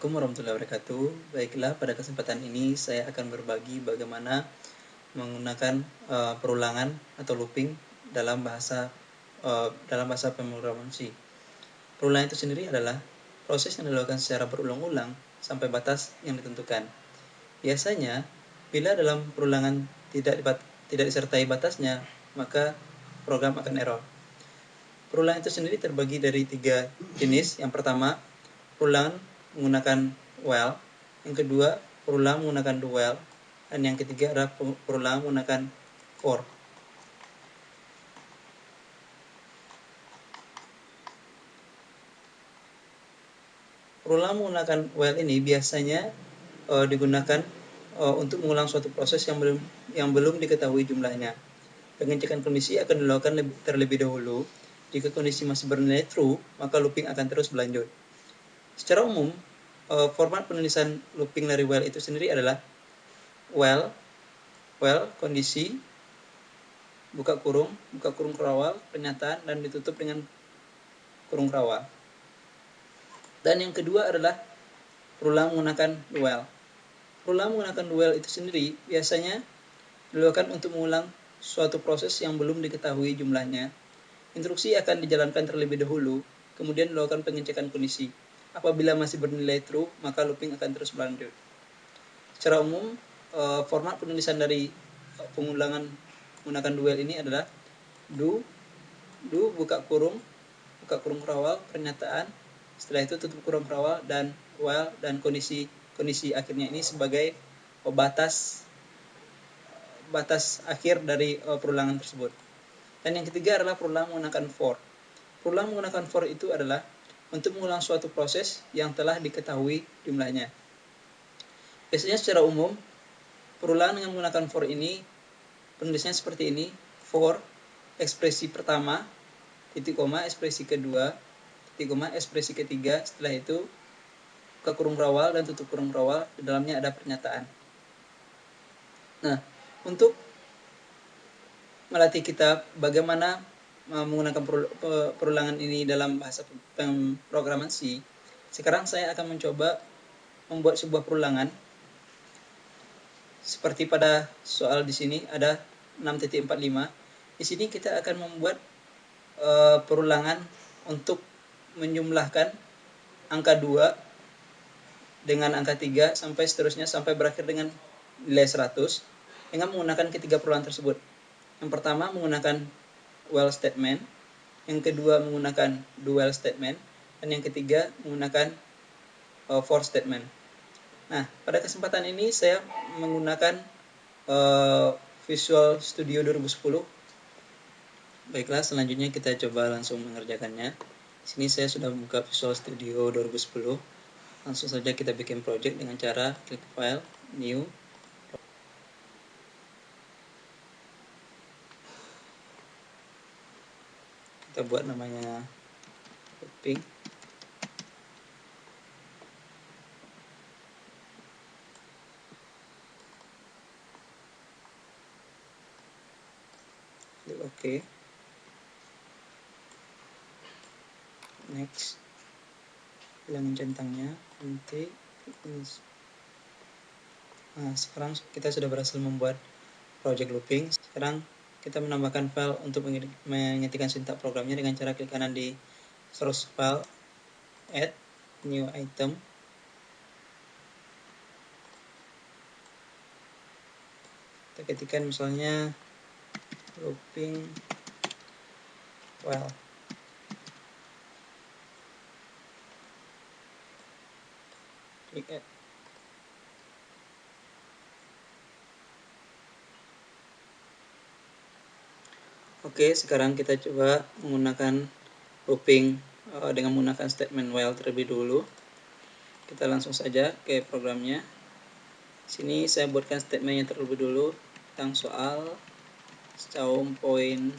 Assalamualaikum warahmatullahi wabarakatuh. Baiklah, pada kesempatan ini saya akan berbagi bagaimana menggunakan perulangan atau looping dalam bahasa pemrograman C. Perulangan itu sendiri adalah proses yang dilakukan secara berulang-ulang sampai batas yang ditentukan. Biasanya, bila dalam perulangan tidak disertai batasnya, maka program akan error. Perulangan itu sendiri terbagi dari 3 jenis. Yang pertama, perulangan menggunakan while, yang kedua perulangan menggunakan do while, dan yang ketiga adalah perulangan menggunakan for. Perulangan menggunakan while ini biasanya digunakan untuk mengulang suatu proses yang belum diketahui jumlahnya. Pengecekan kondisi akan dilakukan terlebih dahulu. Jika kondisi masih bernilai true, maka looping akan terus berlanjut. Secara umum, format penulisan looping dari while itu sendiri adalah while kondisi, buka kurung kerawal, pernyataan, dan ditutup dengan kurung kerawal. Dan yang kedua adalah perulangan menggunakan do while. Perulangan menggunakan do while itu sendiri biasanya dilakukan untuk mengulang suatu proses yang belum diketahui jumlahnya. Instruksi akan dijalankan terlebih dahulu, kemudian dilakukan pengecekan kondisi. Apabila masih bernilai true, maka looping akan terus berlanjut. Secara umum, format penulisan dari pengulangan menggunakan do while ini adalah do buka kurung kerawal, pernyataan, setelah itu tutup kurung kerawal, dan while, dan kondisi akhirnya ini sebagai batas akhir dari perulangan tersebut. Dan yang ketiga adalah perulangan menggunakan for. Perulangan menggunakan for itu adalah untuk mengulang suatu proses yang telah diketahui jumlahnya. Biasanya secara umum, perulangan dengan menggunakan for ini penulisnya seperti ini: for ekspresi pertama, titik koma, ekspresi kedua, titik koma, ekspresi ketiga, setelah itu buka kurung kerawal dan tutup kurung kerawal, di dalamnya ada pernyataan. Nah, untuk melatih kita bagaimana menggunakan perulangan ini dalam bahasa pemrograman C, sekarang saya akan mencoba membuat sebuah perulangan. Seperti pada soal di sini ada 6.45. Di sini kita akan membuat perulangan untuk menjumlahkan angka 2 dengan angka 3 sampai seterusnya sampai berakhir dengan nilai 100 dengan menggunakan ketiga perulangan tersebut. Yang pertama menggunakan while statement, yang kedua menggunakan do while statement, dan yang ketiga menggunakan for statement. Nah, pada kesempatan ini saya menggunakan Visual Studio 2010. Baiklah, selanjutnya kita coba langsung mengerjakannya. Di sini saya sudah membuka Visual Studio 2010. Langsung saja kita bikin project dengan cara klik file, new. Kita buat namanya looping. Klik OK. Next. Hilangin centangnya. Nanti finish. Nah, sekarang kita sudah berhasil membuat project looping. Sekarang kita menambahkan file untuk mengetikkan sintak programnya dengan cara klik kanan di source file, add new item. Kita ketikkan misalnya looping while. Klik add. Oke, sekarang kita coba menggunakan looping dengan menggunakan statement while terlebih dahulu. Kita langsung saja ke programnya. Sini saya buatkan statementnya terlebih dulu tentang soal saum poin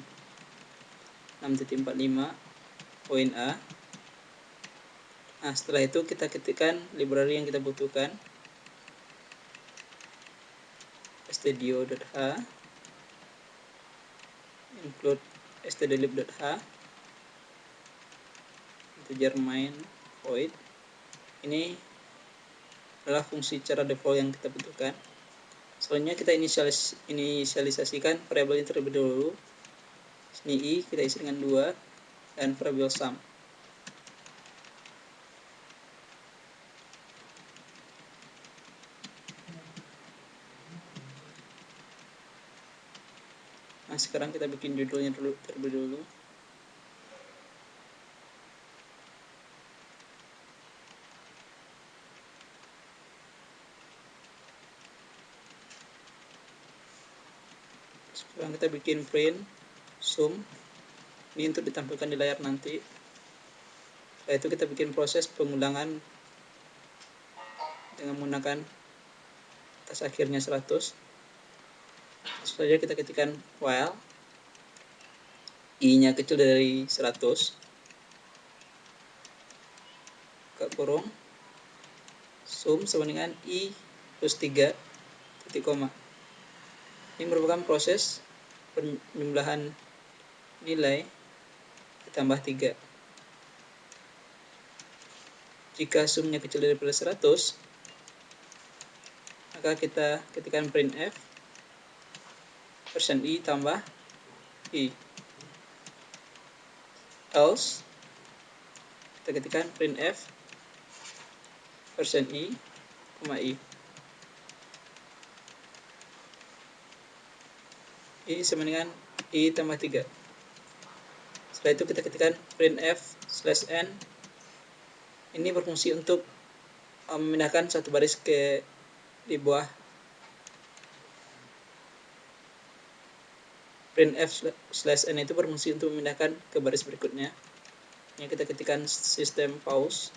6.45 poin A. Nah, setelah itu kita ketikkan library yang kita butuhkan, stdio.h, include stdlib.h, integer main void. Ini adalah fungsi cara default yang kita butuhkan. Selanjutnya kita inisialisasikan variabel ini terlebih dahulu. Sini i kita isi dengan 2 dan variabel sum. Nah, sekarang kita bikin judulnya terlebih dulu. Sekarang kita bikin print sum. Ini untuk ditampilkan di layar nanti. Setelah itu kita bikin proses pengulangan dengan menggunakan batas akhirnya 100. Langsung saja kita ketikkan while i-nya kecil dari 100, buka kurung, sum sama dengan i plus 3 titik koma. Ini merupakan proses penjumlahan nilai ditambah 3. Jika sumnya kecil daripada 100, maka kita ketikkan printf %i tambah i. Else kita ketikkan printf %i, i. I sama dengan i tambah 3. Setelah itu kita ketikkan printf/n. Ini berfungsi untuk memindahkan satu baris ke di bawah. Printf/n itu berfungsi untuk memindahkan ke baris berikutnya. Ini kita ketikkan sistem pause.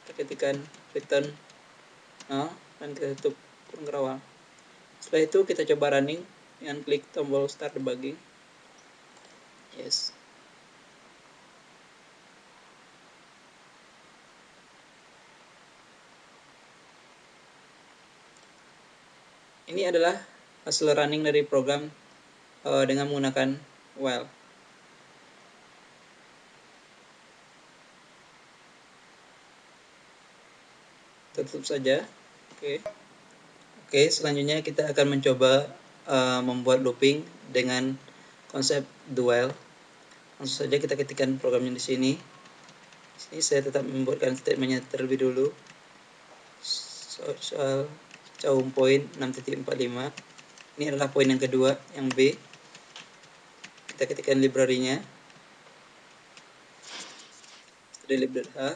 Kita ketikkan return null dan kita tutup kurung kerawang. Setelah itu kita coba running dengan klik tombol start debugging. Yes. Ini adalah hasil running dari program dengan menggunakan while. Tutup saja. Oke, selanjutnya kita akan mencoba membuat looping dengan konsep do while. Langsung saja kita ketikkan programnya di sini. Di sini saya tetap membuatkan statementnya terlebih dulu. Soal caum poin 6.45. Ini adalah poin yang kedua, yang B. Kita ketikkan library-nya. Delete h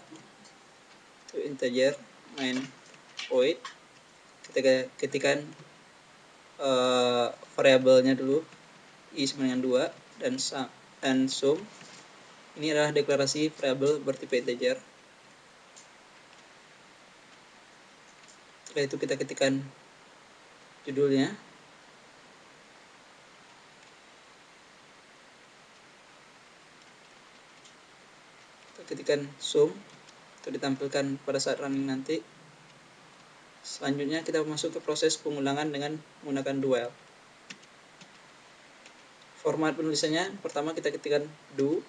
to integer main void. Kita ketikkan variabelnya dulu, i sama dengan 2 dan sum. Ini adalah deklarasi variabel bertipe integer. Setelah itu kita ketikkan judulnya. Kita ketikkan sum untuk ditampilkan pada saat running nanti. Selanjutnya kita masuk ke proses pengulangan dengan menggunakan do while. Format penulisannya, pertama kita ketikkan do,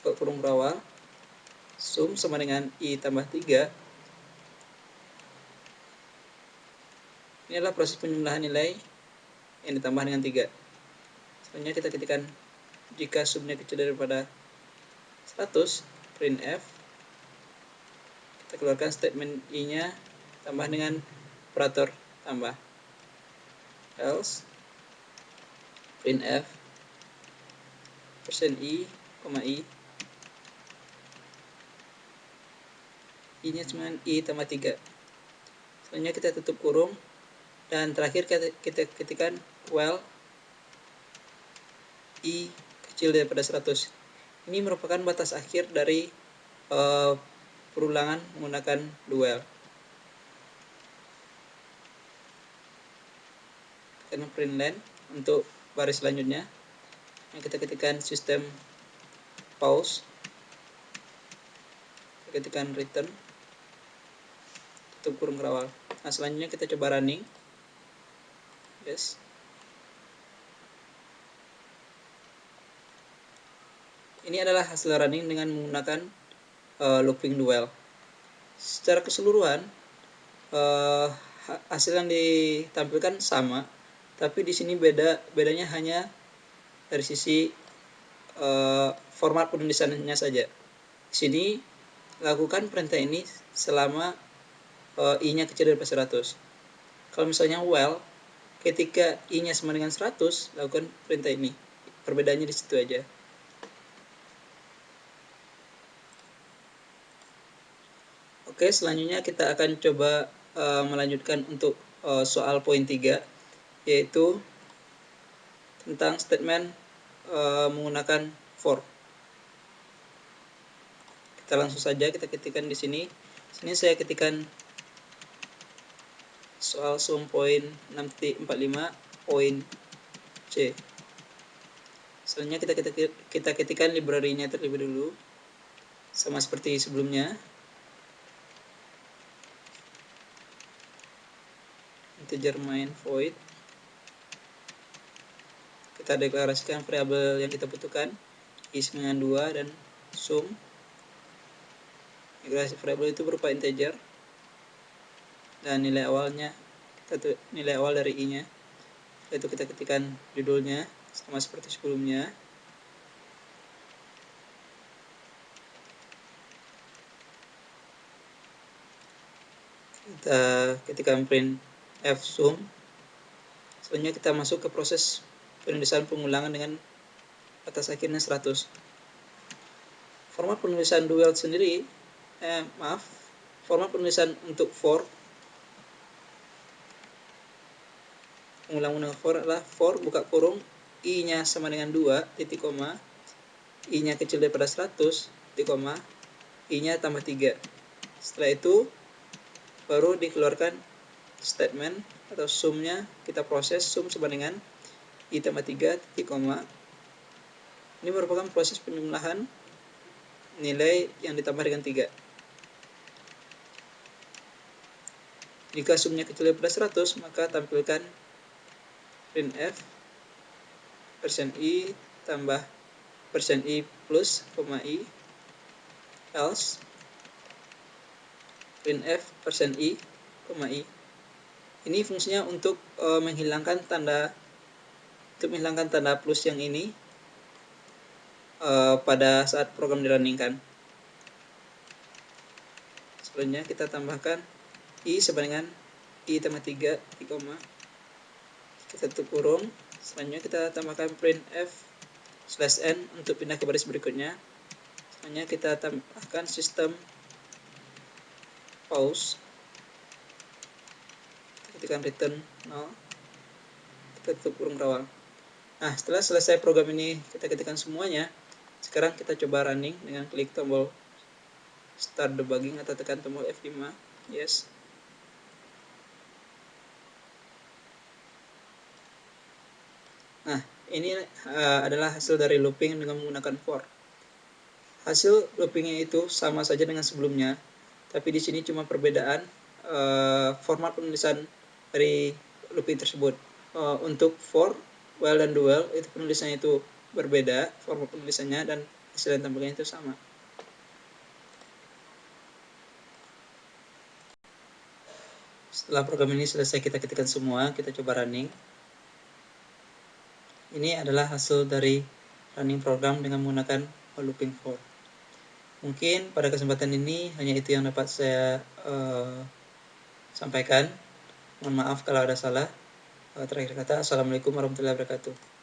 kurung kerawang, sum sama dengan i tambah 3. Ini adalah proses penjumlahan nilai yang ditambah dengan 3. Selanjutnya kita ketikkan jika sumnya kecil daripada 100, printf. Kita keluarkan statement i-nya tambah dengan operator tambah. Else printf %i, i. I-nya cuma i tambah 3. Selanjutnya kita tutup kurung. Dan terakhir kita ketikkan while i kecil daripada 100. Ini merupakan batas akhir dari perulangan menggunakan do while. Kita print line untuk baris selanjutnya. Yang kita ketikkan sistem pause. Kita ketikkan return. Tutup kurung kerawang. Nah, selanjutnya kita coba running. Yes. Ini adalah hasil running dengan menggunakan looping do while. secara keseluruhan hasil yang ditampilkan sama, tapi di sini bedanya hanya dari sisi format penulisannya saja. Di sini lakukan perintah ini selama i-nya kecil dari 100. Kalau misalnya while, ketika i-nya sama dengan 100, lakukan perintah ini. Perbedaannya di situ aja. Oke, selanjutnya kita akan coba melanjutkan untuk soal poin 3, yaitu tentang statement menggunakan for. Kita langsung saja kita ketikkan di sini. Sini saya ketikkan soal sum poin 6.45 poin C. Selanjutnya kita ketikkan library-nya terlebih dulu, sama seperti sebelumnya. Integer main void. Kita deklarasikan variabel yang kita butuhkan, i dengan 2 dan sum. Deklarasi variabel itu berupa integer dan nilai awalnya nilai awal dari i-nya. Itu kita ketikkan judulnya sama seperti sebelumnya. Kita ketikkan print f sum. Selanjutnya kita masuk ke proses penulisan pengulangan dengan batas akhirnya 100. Format penulisan dual sendiri, format penulisan untuk for, pengulang for adalah for buka kurung, i-nya sama dengan 2, titik koma, i-nya kecil daripada 100, titik koma, i-nya tambah 3. Setelah itu baru dikeluarkan statement atau sumnya, kita proses sum sama dengan i tambah 3, titik koma. Ini merupakan proses penjumlahan nilai yang ditambah dengan 3. Jika sumnya kecil daripada 100, maka tampilkan printf %i tambah %i plus, i, else printf %i, i. Ini fungsinya untuk menghilangkan tanda plus yang ini pada saat program dirunning-kan. Selanjutnya kita tambahkan i sama dengan i tambah 3, titik koma. Kita tutup kurung. Selanjutnya kita tambahkan printf /n untuk pindah ke baris berikutnya. Selanjutnya kita tambahkan sistem pause. Kita ketikkan return 0. Kita tutup kurung rawang. Nah, setelah selesai program ini kita ketikkan semuanya. Sekarang kita coba running dengan klik tombol start debugging atau tekan tombol F5. Yes. Nah, ini adalah hasil dari looping dengan menggunakan for. Hasil loopingnya itu sama saja dengan sebelumnya, tapi di sini cuma perbedaan format penulisan dari looping tersebut. Untuk for, while, dan dual itu penulisannya itu berbeda, format penulisannya, dan hasil yang tampilnya itu sama. Setelah program ini selesai kita ketikkan semua, kita coba running. Ini adalah hasil dari running program dengan menggunakan looping for. Mungkin pada kesempatan ini hanya itu yang dapat saya sampaikan. Mohon maaf kalau ada salah. Terakhir kata, Assalamualaikum warahmatullahi wabarakatuh.